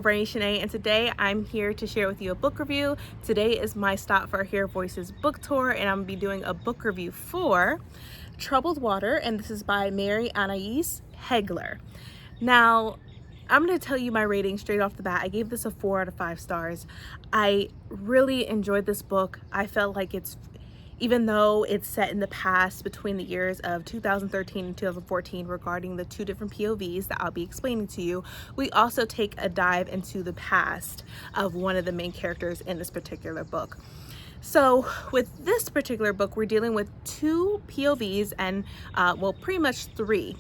Annaĩse, and today I'm here to share with you a book review. Today is my stop for Hear Voices book tour, and I'm going to be doing a book review for Troubled Water, and this is by Mary Annaĩse Heglar. Now, I'm going to tell you my rating straight off the bat. I gave this a 4 out of 5 stars. I really enjoyed this book. I felt like even though it's set in the past between the years of 2013 and 2014 regarding the 2 different POVs that I'll be explaining to you, we also take a dive into the past of one of the main characters in this particular book. So with this particular book, we're dealing with 2 POVs and, well, pretty much 3.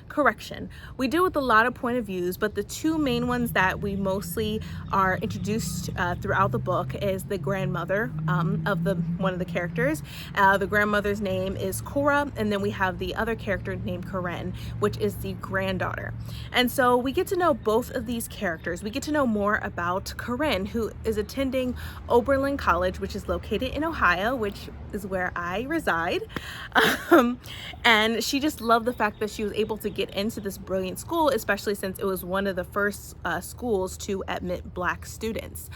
Correction. We deal with a lot of point of views, but the 2 main ones that we mostly are introduced throughout the book is the grandmother of one of the characters. The grandmother's name is Cora, and then we have the other character named Corinne, which is the granddaughter. And so we get to know both of these characters. We get to know more about Corinne, who is attending Oberlin College, which is located in Ohio, which is where I reside. And she just loved the fact that she was able to get into this brilliant school, especially since it was one of the first schools to admit Black students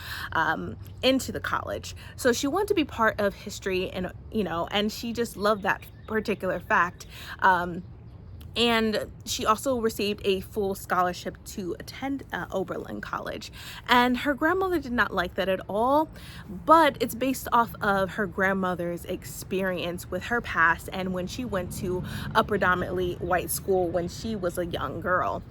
into the college. So she wanted to be part of history, and and she just loved that particular fact. And she also received a full scholarship to attend Oberlin College. And her grandmother did not like that at all, but it's based off of her grandmother's experience with her past and when she went to a predominantly white school when she was a young girl,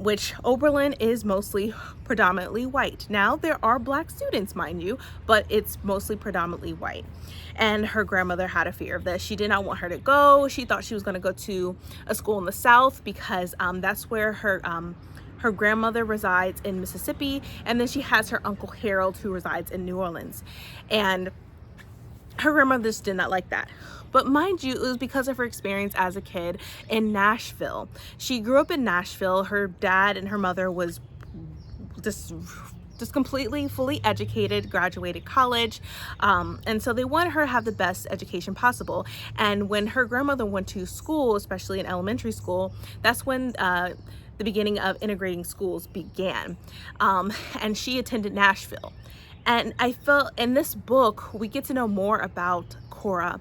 which Oberlin is mostly predominantly white. Now, there are Black students, mind you, but it's mostly predominantly white. And her grandmother had a fear of this. She did not want her to go. She thought she was going to go to a school in the South because that's where her grandmother resides in Mississippi, and then she has her uncle Harold who resides in New Orleans. And her grandmother just did not like that. But mind you, it was because of her experience as a kid in Nashville. She grew up in Nashville. Her dad and her mother was just completely fully educated, graduated college, and so they wanted her to have the best education possible. And when her grandmother went to school, especially in elementary school, that's when the beginning of integrating schools began, and she attended Nashville. And I felt in this book we get to know more about Cora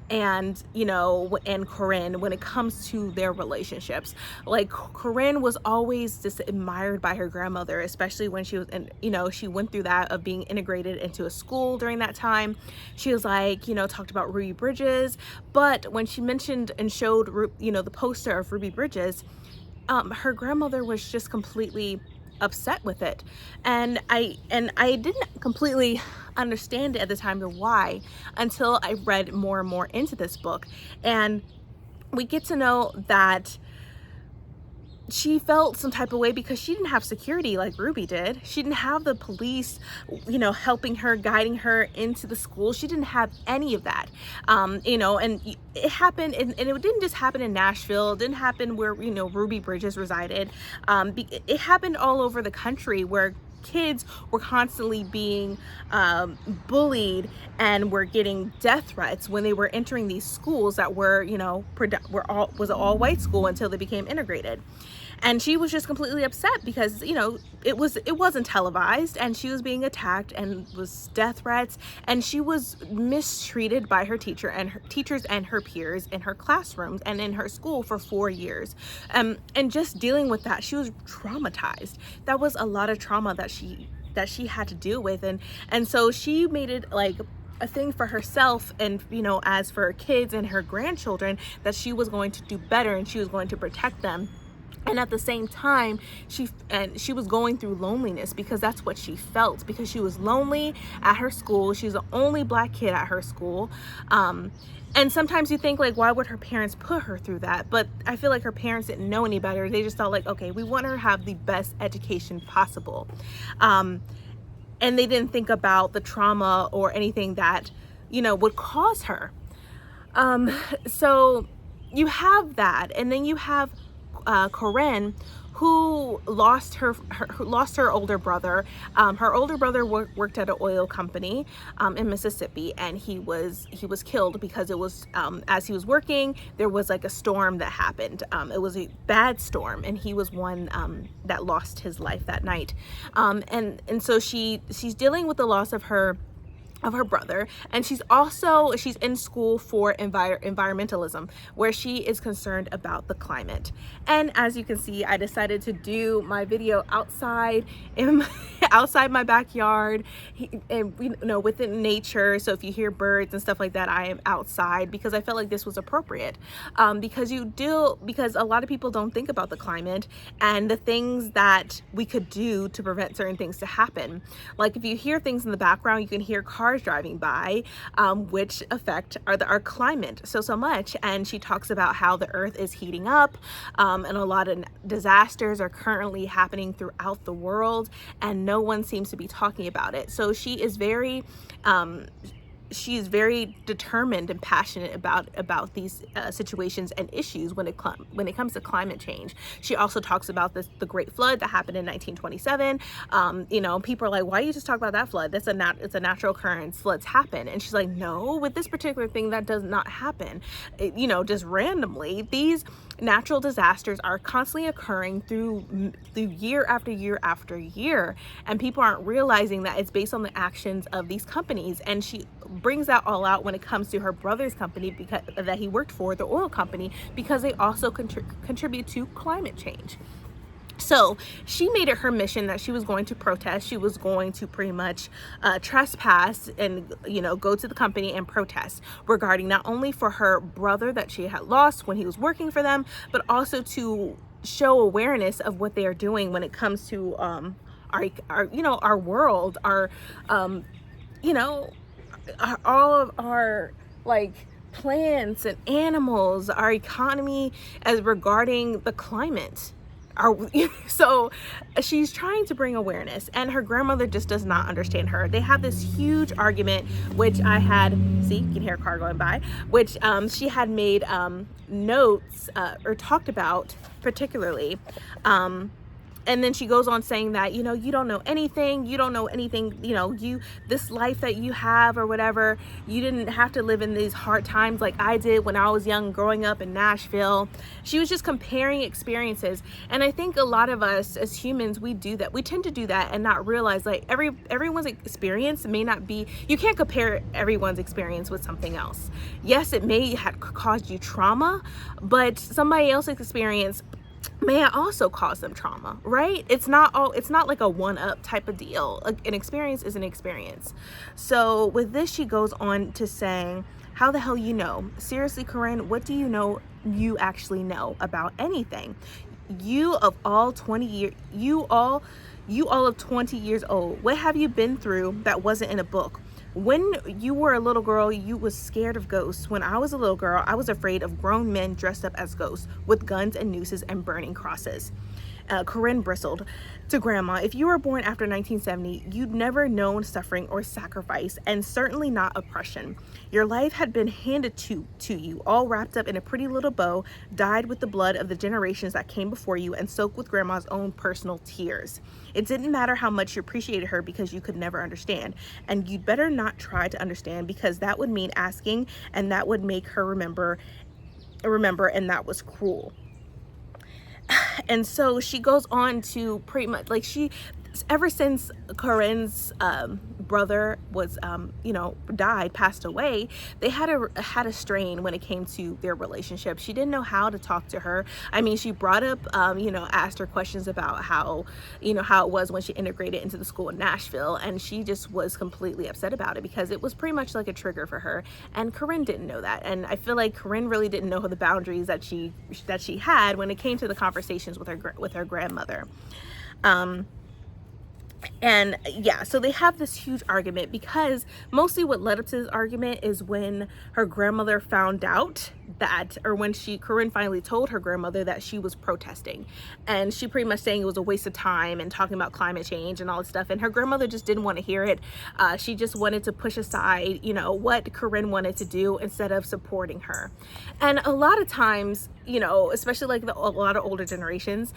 and and Corinne when it comes to their relationships. Like, Corinne was always just admired by her grandmother, especially when she was she went through that of being integrated into a school during that time. She was like, talked about Ruby Bridges, but when she mentioned and showed the poster of Ruby Bridges, her grandmother was just completely upset with it. And I didn't completely understand it at the time or why until I read more and more into this book. And we get to know that she felt some type of way because she didn't have security like Ruby did. She didn't have the police, helping her, guiding her into the school. She didn't have any of that, and it happened, and it didn't just happen in Nashville. It didn't happen where, Ruby Bridges resided. It happened all over the country where kids were constantly being bullied and were getting death threats when they were entering these schools that were, was an all-white school until they became integrated. And she was just completely upset because, it wasn't televised, and she was being attacked and was death threats, and she was mistreated by her teacher and her teachers and her peers in her classrooms and in her school for 4 years. And just dealing with that, she was traumatized. That was a lot of trauma that she had to deal with, and so she made it like a thing for herself and as for her kids and her grandchildren, that she was going to do better and she was going to protect them. And at the same time, she was going through loneliness because that's what she felt, because she was lonely at her school. She was the only Black kid at her school. And sometimes you think, like, why would her parents put her through that? But I feel like her parents didn't know any better. They just thought, like, okay, we want her to have the best education possible. And they didn't think about the trauma or anything that, would cause her. So you have that. And then you have Corinne, who lost her older brother. Her older brother worked at an oil company in Mississippi, and he was killed because it was as he was working, there was like a storm that happened. It was a bad storm, and he was one that lost his life that night. And so she's dealing with the loss of her brother, and she's in school for environmentalism, where she is concerned about the climate. And as you can see, I decided to do my video outside outside my backyard, within nature. So if you hear birds and stuff like that, I am outside because I felt like this was appropriate, because a lot of people don't think about the climate and the things that we could do to prevent certain things to happen. Like if you hear things in the background, you can hear cars driving by, which affect our climate so much. And she talks about how the earth is heating up, and a lot of disasters are currently happening throughout the world, and no one seems to be talking about it. So she is very determined and passionate about these situations and issues when it comes to climate change. She also talks about the Great Flood that happened in 1927. People are like, why you just talk about that flood? It's a natural occurrence. Floods happen. And she's like, no, with this particular thing, that does not happen. Just randomly. These natural disasters are constantly occurring through year after year after year, and people aren't realizing that it's based on the actions of these companies. And she brings that all out when it comes to her brother's company, because that he worked for, the oil company, because they also contribute to climate change. So she made it her mission that she was going to protest. She was going to pretty much trespass and go to the company and protest regarding not only for her brother that she had lost when he was working for them, but also to show awareness of what they are doing when it comes to our world, all of our plants and animals, our economy, as regarding the climate. So she's trying to bring awareness, and her grandmother just does not understand her. They have this huge argument, which I had, see, you can hear a car going by, which she had made notes or talked about particularly. And then she goes on saying that, you don't know anything, this life that you have or whatever, you didn't have to live in these hard times like I did when I was young growing up in Nashville. She was just comparing experiences. And I think a lot of us as humans, we do that. We tend to do that and not realize everyone's experience may not be, you can't compare everyone's experience with something else. Yes, it may have caused you trauma, but somebody else's experience may also cause them trauma, right? It's not like a one-up type of deal. An experience is an experience. So with this, she goes on to saying, how the hell you know? Seriously, Corinne, what do you actually know about anything? You of all 20 years old, what have you been through that wasn't in a book? When you were a little girl, you was scared of ghosts. When I was a little girl, I was afraid of grown men dressed up as ghosts with guns and nooses and burning crosses. Corinne bristled to Grandma. If you were born after 1970, you'd never known suffering or sacrifice, and certainly not oppression. Your life had been handed to you, all wrapped up in a pretty little bow, dyed with the blood of the generations that came before you, and soaked with Grandma's own personal tears. It didn't matter how much you appreciated her because you could never understand. And you'd better not try to understand, because that would mean asking, and that would make her remember, and that was cruel. And so she goes on to pretty much, ever since Corinne's brother was passed away, they had a strain when it came to their relationship. She didn't know how to talk to her. I mean, she brought up asked her questions about how it was when she integrated into the school in Nashville, and she just was completely upset about it because it was pretty much like a trigger for her, and Corinne didn't know that. And I feel like Corinne really didn't know the boundaries that she had when it came to the conversations with her grandmother. And yeah, so they have this huge argument, because mostly what led up to this argument is when her grandmother found out that, or when Corinne finally told her grandmother that she was protesting, and she pretty much saying it was a waste of time and talking about climate change and all this stuff, and her grandmother just didn't want to hear it. She just wanted to push aside, you know, what Corinne wanted to do instead of supporting her. And a lot of times, you know, especially like a lot of older generations,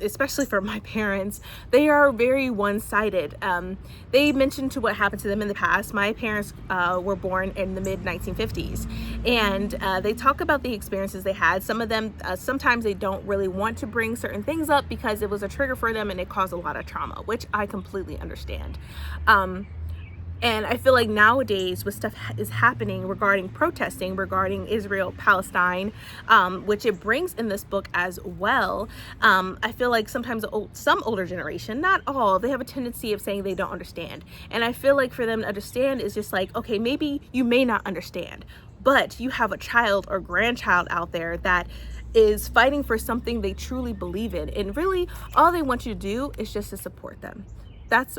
especially for my parents, they are very one-sided. They mentioned to what happened to them in the past. My parents were born in the mid-1950s, and they talk about the experiences they had. Some of them, sometimes they don't really want to bring certain things up because it was a trigger for them and it caused a lot of trauma, which I completely understand. And I feel like nowadays with stuff is happening regarding protesting, regarding Israel, Palestine, which it brings in this book as well. I feel like sometimes some older generation, not all, they have a tendency of saying they don't understand. And I feel like for them to understand is just like, okay, maybe you may not understand, but you have a child or grandchild out there that is fighting for something they truly believe in. And really all they want you to do is just to support them. That's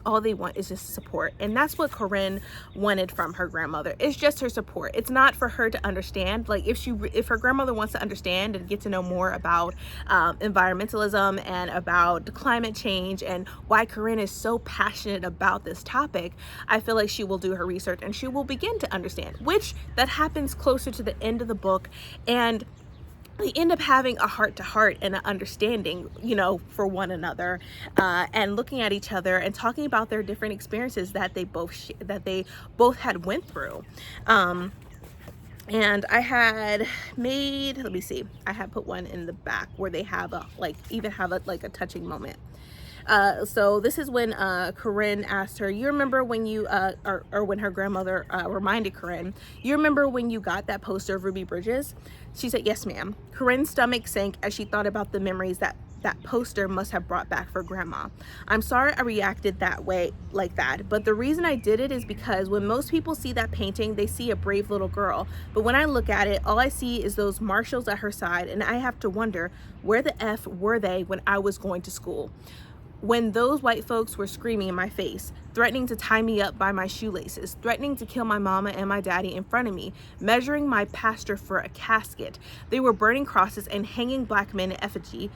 all they want, is just support. And that's what Corinne wanted from her grandmother. It's just her support. It's not for her to understand. Like if her grandmother wants to understand and get to know more about environmentalism and about climate change and why Corinne is so passionate about this topic, I feel like she will do her research and she will begin to understand, which that happens closer to the end of the book. And they end up having a heart-to-heart and an understanding, you know, for one another, and looking at each other and talking about their different experiences that they both had went through. And I had made, let me see, I had put one in the back where they have a a touching moment. So this is when Corinne asked her, you remember when you, or when her grandmother reminded Corinne, you remember when you got that poster of Ruby Bridges? She said, yes, ma'am. Corinne's stomach sank as she thought about the memories that poster must have brought back for grandma. I'm sorry I reacted that way, like that, but the reason I did it is because when most people see that painting, they see a brave little girl. But when I look at it, all I see is those marshals at her side, and I have to wonder, where the F were they when I was going to school? When those white folks were screaming in my face, threatening to tie me up by my shoelaces, threatening to kill my mama and my daddy in front of me, measuring my pastor for a casket. They were burning crosses and hanging black men in effigy.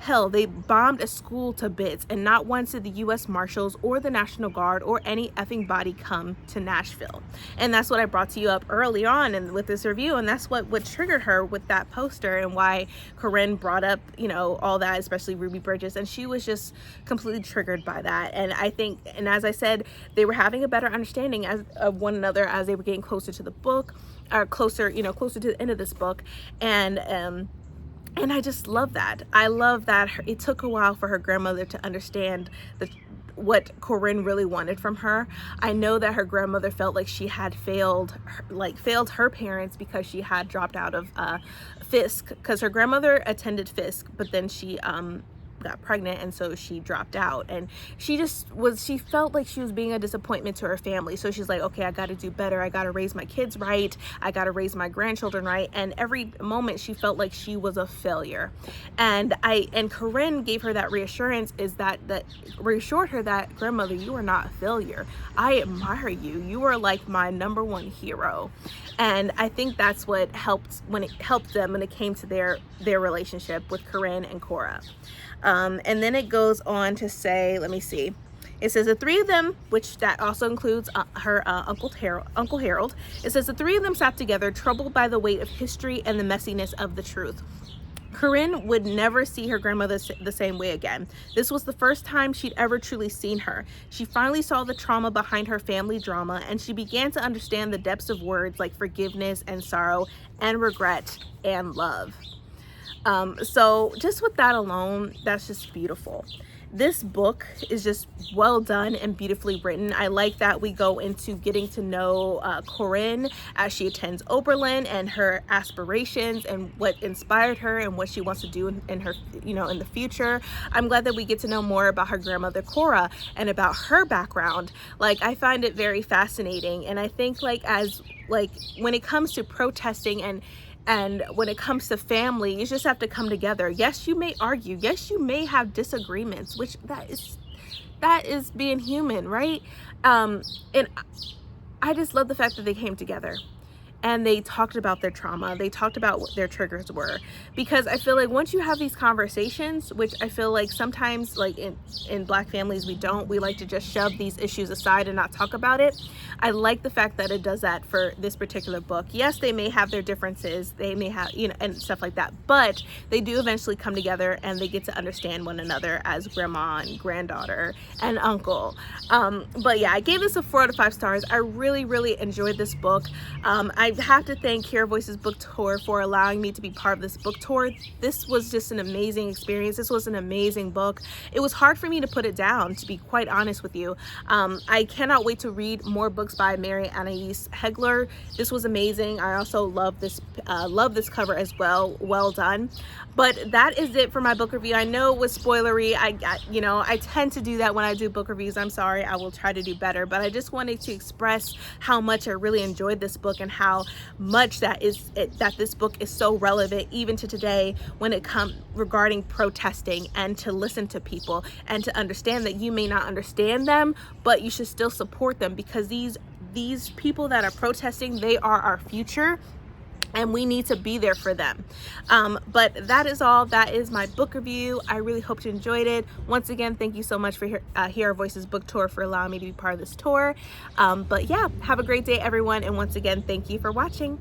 Hell, they bombed a school to bits, and not once did the U.S. Marshals or the National Guard or any effing body come to Nashville. And that's what I brought to you up early on and with this review, and that's what triggered her with that poster and why Corinne brought up, you know, all that, especially Ruby Bridges, and she was just completely triggered by that. And I think, and as I said, they were having a better understanding of one another as they were getting closer to the book, or closer to the end of this book. And I just love that. I love that it took a while for her grandmother to understand what Corinne really wanted from her. I know that her grandmother felt like she had failed her parents because she had dropped out of Fisk, because her grandmother attended Fisk, but then she got pregnant, and so she dropped out, and she felt like she was being a disappointment to her family. So she's like, okay, I got to do better. I got to raise my kids right. I got to raise my grandchildren right. And every moment she felt like she was a failure. And Corinne gave her that reassurance, that reassured her that, grandmother, you are not a failure. I admire you. You are like my #1 hero. And I think that's what helped them when it came to their relationship with Corinne and Cora. And then it goes on to say, let me see. It says the three of them, which that also includes her Uncle Harold. It says the three of them sat together, troubled by the weight of history and the messiness of the truth. Corinne would never see her grandmother the same way again. This was the first time she'd ever truly seen her. She finally saw the trauma behind her family drama, and she began to understand the depths of words like forgiveness and sorrow and regret and love. So just with that alone, that's just beautiful. This book is just well done and beautifully written. I like that we go into getting to know Corinne as she attends Oberlin and her aspirations and what inspired her and what she wants to do in her, in the future. I'm glad that we get to know more about her grandmother Cora and about her background. Like, I find it very fascinating, and I think when it comes to protesting and when it comes to family, you just have to come together. Yes, you may argue. Yes, you may have disagreements, which that is being human, right? And I just love the fact that they came together. and they talked about their trauma. They talked about what their triggers were, because I feel like once you have these conversations, which I feel like sometimes like in Black families we like to just shove these issues aside and not talk about it. I like the fact that it does that for this particular book. Yes, they may have their differences, they may have, you know, and stuff like that, but they do eventually come together and they get to understand one another as grandma and granddaughter and uncle. But yeah, I gave this a 4 out of 5 stars. I really enjoyed this book. I have to thank Hear Our Voices Book Tour for allowing me to be part of this book tour. This was just an amazing experience. This was an amazing book. It was hard for me to put it down, to be quite honest with you. I cannot wait to read more books by Mary Annaĩse Heglar. This was amazing. I also love this cover as well. Well done. But that is it for my book review. I know it was spoilery. I tend to do that when I do book reviews. I'm sorry. I will try to do better. But I just wanted to express how much I really enjoyed this book and how much that this book is so relevant even to today when it comes regarding protesting, and to listen to people and to understand that you may not understand them, but you should still support them, because these people that are protesting, they are our future, and we need to be there for them. But that is all. That is my book review. I really hope you enjoyed it. Once again, thank you so much for Hear Our Voices Book Tour for allowing me to be part of this tour. But yeah, have a great day, everyone. And once again, thank you for watching.